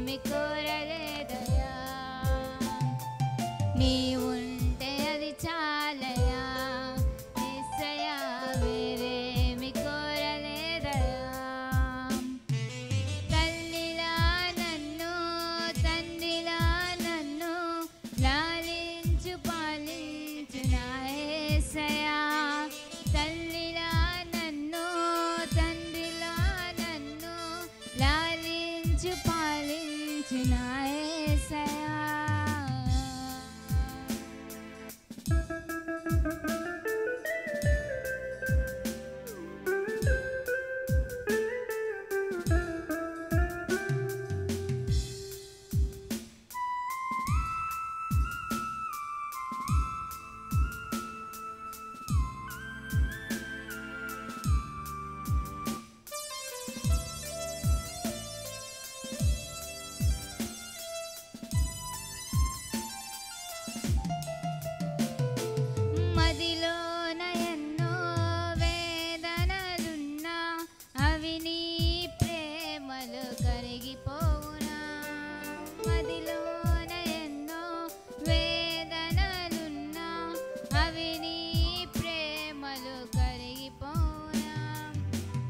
వేరేమి కోరలేదయా నీ ఉంటే అది చాలయా యేసయ్యా వేరేమి కోరలేదయా తల్లిలా నన్ను తండ్రిలా నన్ను లాలించు పాలించు నా యేసయ్యా తల్లిలా నన్ను తండ్రిలా నన్ను లాలించు పాలించు నా యేసయ్యా మదిలోన ఎన్నో వేదనలున్నా అవి నీ ప్రేమలో కరిగిపోవునా మదిలోన ఎన్నో వేదనలున్నా అవి నీ ప్రేమలో కరిగిపోవునా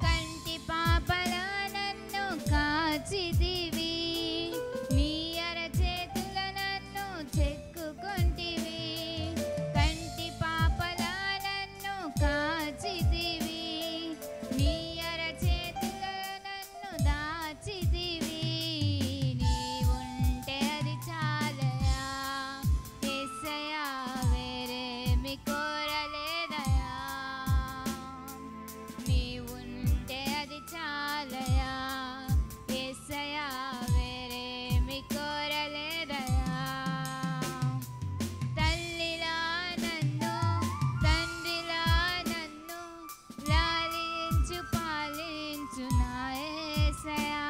కంటి పాపలా నన్ను కాచితివి నీ అరచేతుల నన్ను చెక్కుకొంటివి కాచితివి నీ అరచేతుల నన్ను దాచితివి నీ ఉంటే అది చాలయా యేసయ్యా వేరేమి కోరలేదయా నీ ఉంటే అది చాలయా యేసయ్యా వేరేమి కోరలేదయా తల్లిలా నన్ను తండ్రిలా నన్ను లాలించు పాలించు నా యేసయ్యా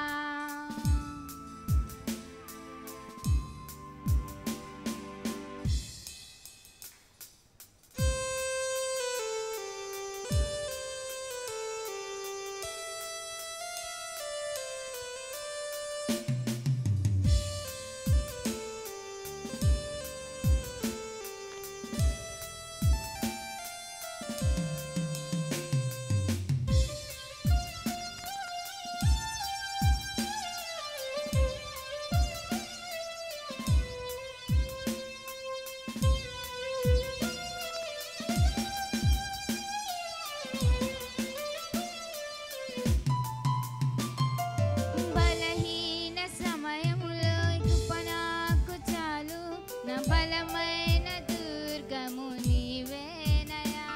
బలహీన సమయములో కృప నాకు చాలు నా బలమైన దుర్గము నీవేనయా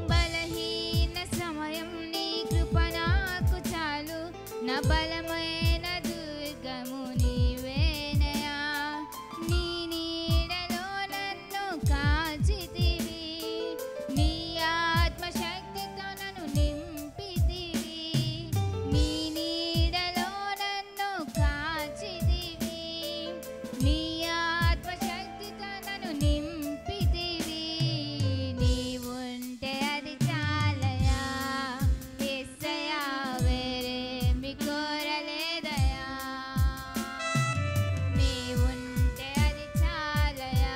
బలహీన సమయం నీ కృప నాకు చాలు నా బలమైన దుర్గము నీవేనయా నీ నీడలో నన్ను కాచితివి నీ ఆత్మశక్తితో నన్ను నింపితివి నీ నీడలో నన్ను కాచితివి నీ ఆత్మశక్తితో నన్ను నింపితివి నీ ఉంటే అది చాలయా యేసయ్యా వేరేమి కోరలేదయా నీ ఉంటే అది చాలయా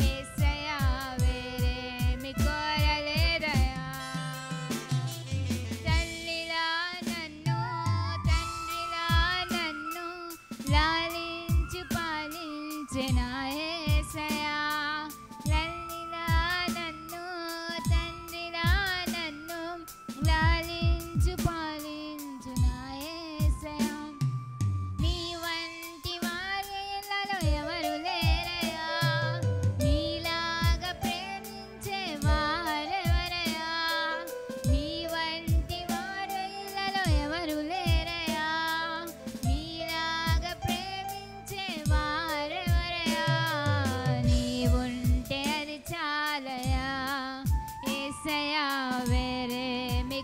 యేసయ్యా వేరేమి కోరలేదయా తల్లిలా నన్ను తండ్రిలా నన్ను లాలించు పాలించు నా యేసయ్యా తల్లిలా నన్ను తండ్రిలా నన్ను లాలించు పాలించు నా యేసయ్యా నీ వంటి వారి ఇళ్ళలో ఎవరు లేరయ్యా నీలాగా ప్రేమించే వారెవరయ్యా నీ వంటి వారి ఇళ్ళలో ఎవరు లేరయ్యా నీలాగా ప్రేమించే వారెవరయ్యా నీ ఉంటే అది చాలయా యేసయ్యా వేరేమి